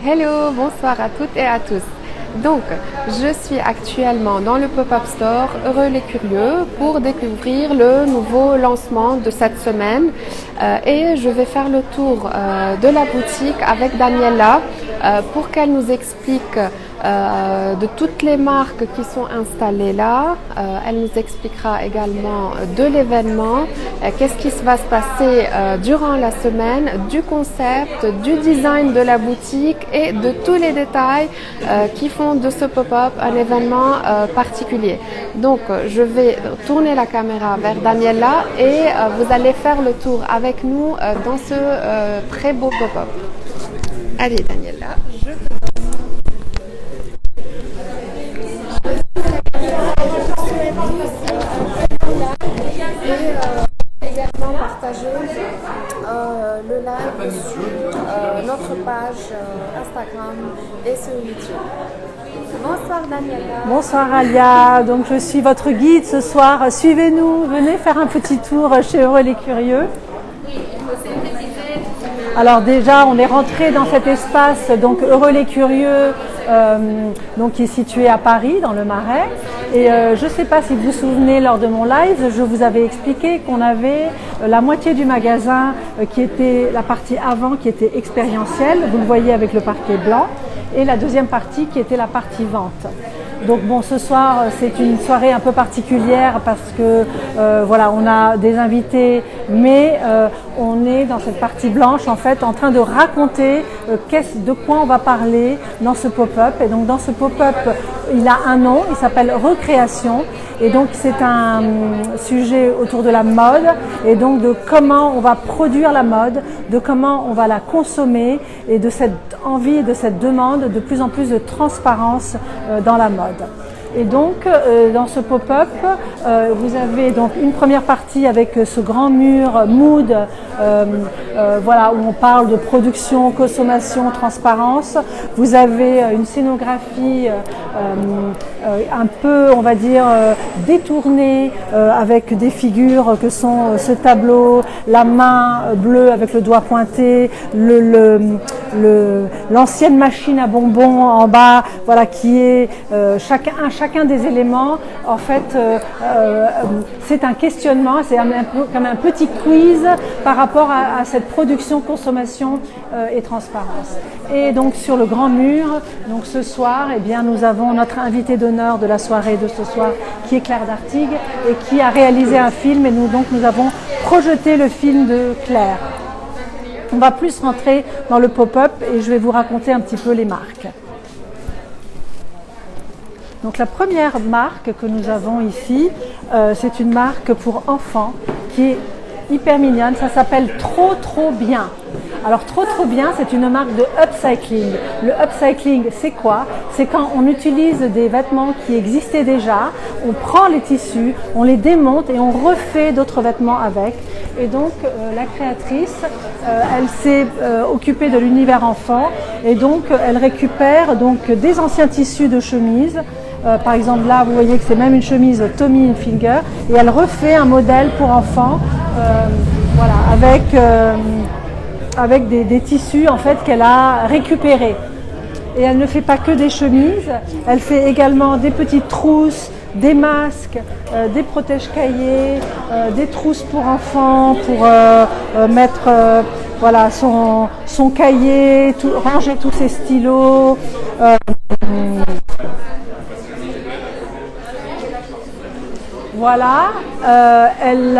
Hello, bonsoir à toutes et à tous. Donc, je suis actuellement dans le pop-up store Heureux les Curieux pour découvrir le nouveau lancement de cette semaine et je vais faire le tour de la boutique avec Daniela pour qu'elle nous explique de toutes les marques qui sont installées là. Elle nous expliquera également de l'événement, qu'est-ce qui va se passer durant la semaine, du concept, du design de la boutique et de tous les détails qui font de ce pop-up un événement particulier. Donc je vais tourner la caméra vers Daniela et vous allez faire le tour avec nous dans ce très beau pop-up. Allez Daniela, je et également partager le live sur notre page Instagram et sur YouTube. Bonsoir Daniela. Bonsoir Alia, donc je suis votre guide ce soir. Suivez-nous, venez faire un petit tour chez Heureux les Curieux. Oui, il faut synthétiser. Alors déjà, on est rentré dans cet espace, donc Heureux les Curieux, donc qui est situé à Paris, dans le Marais. Et je ne sais pas si vous vous souvenez, lors de mon live, je vous avais expliqué qu'on avait la moitié du magasin qui était la partie avant, qui était expérientielle, vous le voyez avec le parquet blanc, et la deuxième partie qui était la partie vente. Donc bon, ce soir, c'est une soirée un peu particulière parce que voilà, on a des invités, mais on est dans cette partie blanche en fait en train de raconter de quoi on va parler dans ce pop-up. Et donc dans ce pop-up, il a un nom, il s'appelle Recréation. Et donc c'est un sujet autour de la mode et donc de comment on va produire la mode, de comment on va la consommer et de cette envie et de cette demande de plus en plus de transparence dans la mode. Et donc dans ce pop-up, vous avez donc une première partie avec ce grand mur mood, voilà, où on parle de production, consommation, transparence. Vous avez une scénographie un peu, on va dire, détournée avec des figures que sont ce tableau, la main bleue avec le doigt pointé, l'ancienne machine à bonbons en bas, voilà, qui est chacun des éléments, en fait, c'est un questionnement, c'est comme un petit quiz par rapport à cette production, consommation et transparence. Et donc sur le grand mur, donc ce soir, eh bien, nous avons notre invité d'honneur de la soirée de ce soir, qui est Claire Dartigue, et qui a réalisé un film, et nous avons projeté le film de Claire. On va plus rentrer dans le pop-up et je vais vous raconter un petit peu les marques. Donc la première marque que nous avons ici, c'est une marque pour enfants qui est hyper mignonne, ça s'appelle Trop Bien. Alors Trop Bien, c'est une marque de upcycling. Le upcycling, c'est quoi? C'est quand on utilise des vêtements qui existaient déjà, on prend les tissus, on les démonte et on refait d'autres vêtements avec. Et donc la créatrice, elle s'est occupée de l'univers enfant et donc elle récupère donc des anciens tissus de chemises. Par exemple là, vous voyez que c'est même une chemise Tommy Hilfiger et elle refait un modèle pour enfants, voilà, avec des tissus en fait qu'elle a récupérés. Et elle ne fait pas que des chemises, elle fait également des petites trousses, des masques, des protège-cahiers, des trousses pour enfants, pour mettre voilà, son cahier, ranger tous ses stylos. Voilà, elle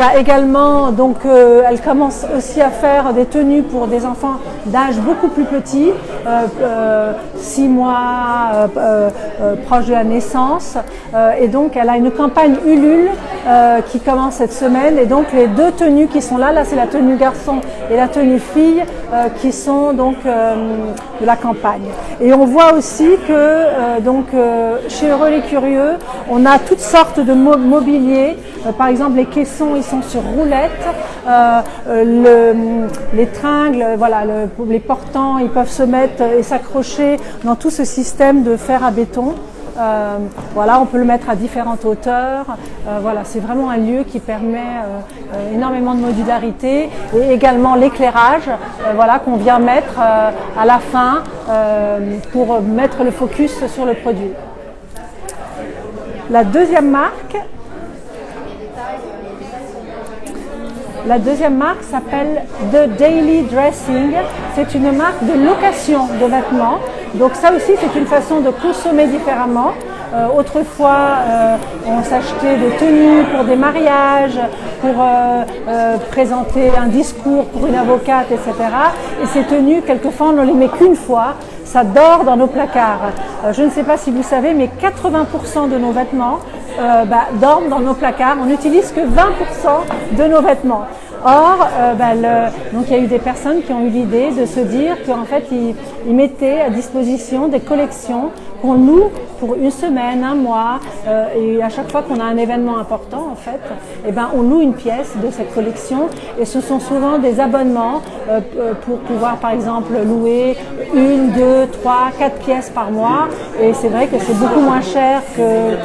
a également, donc elle commence aussi à faire des tenues pour des enfants d'âge beaucoup plus petit, 6 mois, proche de la naissance. Et donc elle a une campagne Ulule qui commence cette semaine. Et donc les deux tenues qui sont là c'est la tenue garçon et la tenue fille qui sont donc de la campagne. Et on voit aussi que chez Heureux les Curieux, on a toutes sortes de mobilier. Par exemple, les caissons, ils sont sur roulettes. Les tringles, voilà, les portants, ils peuvent se mettre et s'accrocher dans tout ce système de fer à béton. Voilà, on peut le mettre à différentes hauteurs. Voilà, c'est vraiment un lieu qui permet énormément de modularité et également l'éclairage, voilà, qu'on vient mettre à la fin pour mettre le focus sur le produit. La deuxième marque s'appelle The Daily Dressing. C'est une marque de location de vêtements. Donc ça aussi, c'est une façon de consommer différemment. Autrefois, on s'achetait des tenues pour des mariages, pour présenter un discours pour une avocate, etc. Et ces tenues, quelquefois, on ne les met qu'une fois. Ça dort dans nos placards. Je ne sais pas si vous savez, mais 80% de nos vêtements dorment dans nos placards. On n'utilise que 20% de nos vêtements. Or, donc il y a eu des personnes qui ont eu l'idée de se dire qu'en fait, ils mettaient à disposition des collections qu'on loue pour une semaine, un mois, et à chaque fois qu'on a un événement important, en fait, on loue une pièce de cette collection, et ce sont souvent des abonnements pour pouvoir, par exemple, louer 1, 2, 3, 4 pièces par mois, et c'est vrai que c'est beaucoup moins cher que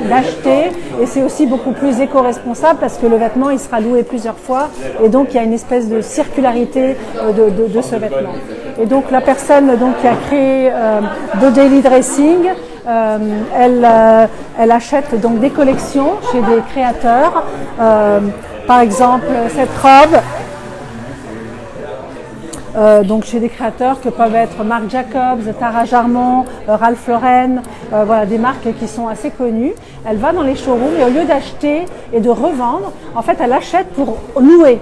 d'acheter, et c'est aussi beaucoup plus éco-responsable parce que le vêtement, il sera loué plusieurs fois, et donc il y a une espèce de circularité de ce vêtement. Et donc la personne qui a créé The Daily Dressing, elle achète donc des collections chez des créateurs. Par exemple, cette robe, donc chez des créateurs que peuvent être Marc Jacobs, Tara Jarmon, Ralph Lauren, voilà, des marques qui sont assez connues. Elle va dans les showrooms et au lieu d'acheter et de revendre, en fait, elle achète pour louer.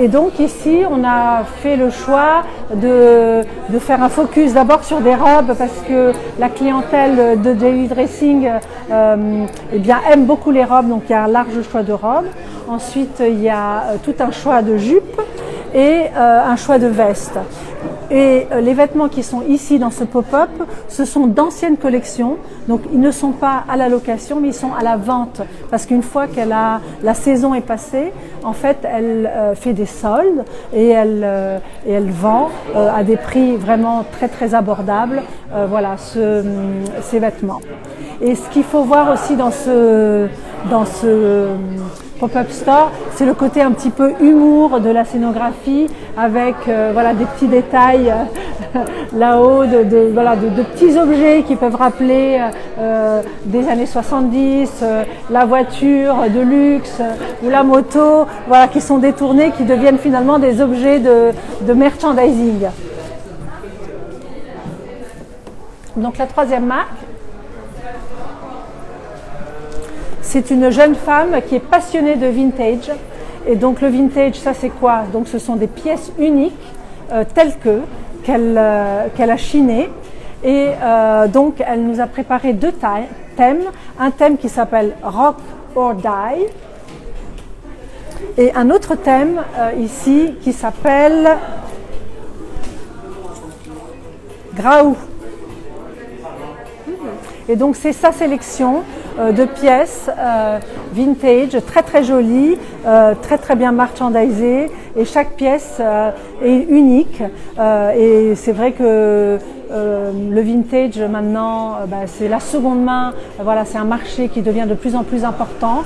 Et donc ici, on a fait le choix de faire un focus d'abord sur des robes parce que la clientèle de Daily Dressing aime beaucoup les robes, donc il y a un large choix de robes. Ensuite, il y a tout un choix de jupes et un choix de vestes. Et les vêtements qui sont ici dans ce pop-up, ce sont d'anciennes collections, donc ils ne sont pas à la location, mais ils sont à la vente. Parce qu'une fois que la saison est passée, en fait, elle fait des soldes et elle vend à des prix vraiment très très abordables, voilà, ces vêtements. Et ce qu'il faut voir aussi dans ce pop-up store, c'est le côté un petit peu humour de la scénographie avec voilà, des petits détails là-haut, de petits objets qui peuvent rappeler des années 70, la voiture de luxe ou la moto, voilà, qui sont détournés, qui deviennent finalement des objets de merchandising. Donc la troisième marque, c'est une jeune femme qui est passionnée de vintage. Et donc le vintage, ça c'est quoi? Donc ce sont des pièces uniques telles qu'elle a chinées. Et donc elle nous a préparé deux thèmes. Un thème qui s'appelle Rock or Die. Et un autre thème ici qui s'appelle Graou. Et donc c'est sa sélection de pièces vintage, très très jolies, très très bien marchandisées, et chaque pièce est unique. Et c'est vrai que le vintage maintenant, c'est la seconde main, voilà, c'est un marché qui devient de plus en plus important.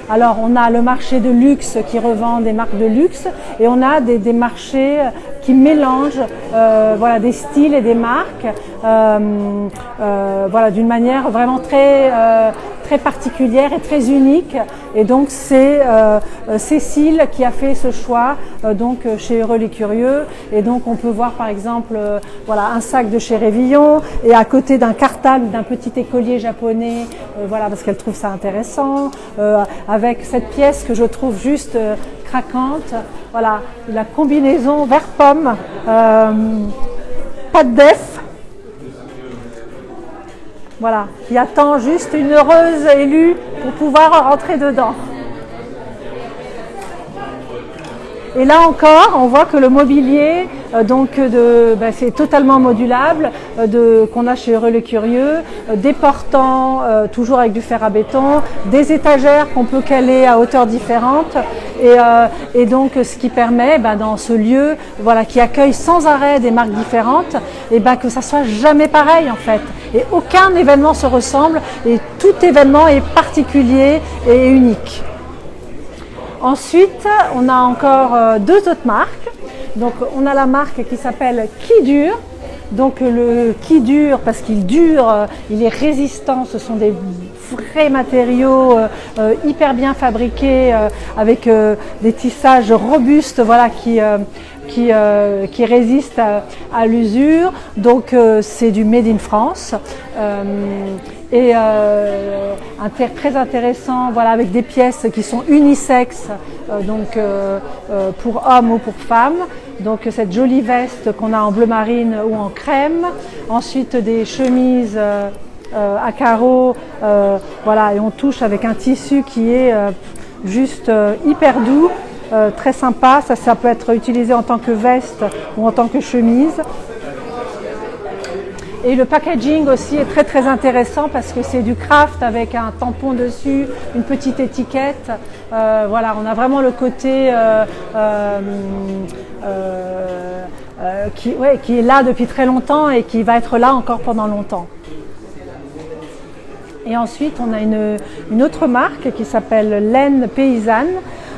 Alors on a le marché de luxe qui revend des marques de luxe, et on a des marchés qui mélangent voilà, des styles et des marques voilà, d'une manière vraiment très particulière et très unique. Et donc c'est Cécile qui a fait ce choix donc chez Heureux les Curieux. Et donc on peut voir par exemple voilà, un sac de chez Révillon, et à côté d'un cartable ou d'un petit écolier japonais, voilà, parce qu'elle trouve ça intéressant, avec cette pièce que je trouve juste craquante, voilà, la combinaison vert pomme, pas de def, voilà, qui attend juste une heureuse élue pour pouvoir rentrer dedans. Et là encore, on voit que le mobilier, c'est totalement modulable, qu'on a chez Heureux les Curieux, des portants, toujours avec du fer à béton, des étagères qu'on peut caler à hauteur différentes, et donc ce qui permet, dans ce lieu, voilà, qui accueille sans arrêt des marques différentes, que ça soit jamais pareil en fait. Et aucun événement se ressemble, et tout événement est particulier et unique. Ensuite, on a encore deux autres marques. Donc, on a la marque qui s'appelle Qui Dure. Donc, le Qui Dure, parce qu'il dure, il est résistant. Ce sont des vrais matériaux hyper bien fabriqués, avec des tissages robustes, voilà, qui résistent à l'usure. Donc, c'est du Made in France. Très intéressant, voilà, avec des pièces qui sont unisexes, pour hommes ou pour femmes. Donc cette jolie veste qu'on a en bleu marine ou en crème. Ensuite des chemises à carreaux, voilà, et on touche avec un tissu qui est juste hyper doux, très sympa. Ça peut être utilisé en tant que veste ou en tant que chemise. Et le packaging aussi est très très intéressant parce que c'est du craft avec un tampon dessus, une petite étiquette. Voilà, on a vraiment le côté qui est là depuis très longtemps et qui va être là encore pendant longtemps. Et ensuite, on a une autre marque qui s'appelle Laine Paysanne.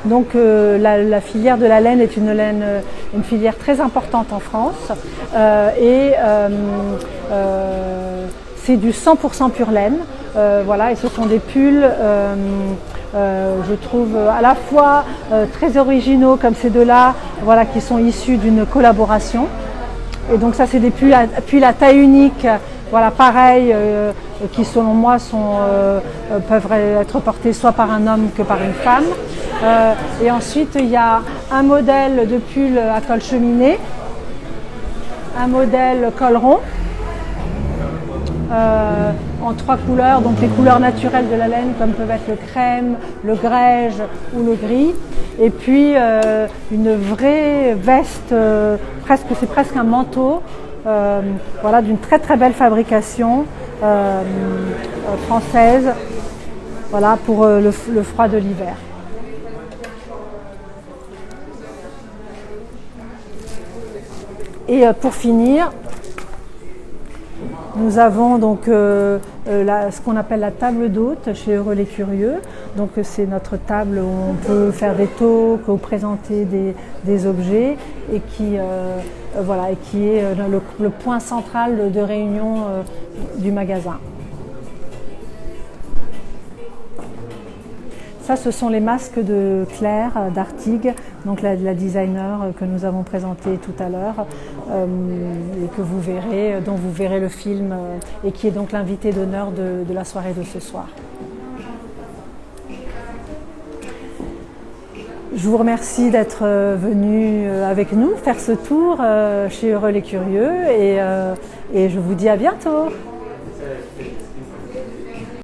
Donc la filière de la laine est une filière très importante en France, c'est du 100% pure laine, voilà, et ce sont des pulls, je trouve à la fois très originaux comme ces deux-là, voilà, qui sont issus d'une collaboration. Et donc ça, c'est des pulls à taille unique, voilà, pareil, qui selon moi peuvent être portés soit par un homme que par une femme. Et ensuite, il y a un modèle de pull à col cheminé, un modèle col rond, en trois couleurs, donc les couleurs naturelles de la laine comme peuvent être le crème, le grège ou le gris. Et puis une vraie veste, c'est presque un manteau, voilà, d'une très très belle fabrication française, voilà, pour le froid de l'hiver. Et pour finir, nous avons donc ce qu'on appelle la table d'hôte chez Heureux les Curieux. Donc c'est notre table où on peut faire des talks ou présenter des objets et qui est le point central de réunion du magasin. Ça, ce sont les masques de Claire d'Artigues, donc la designer que nous avons présenté tout à l'heure et que vous verrez, dont vous verrez le film et qui est donc l'invité d'honneur de la soirée de ce soir. Je vous remercie d'être venu avec nous faire ce tour chez Heureux les Curieux et je vous dis à bientôt.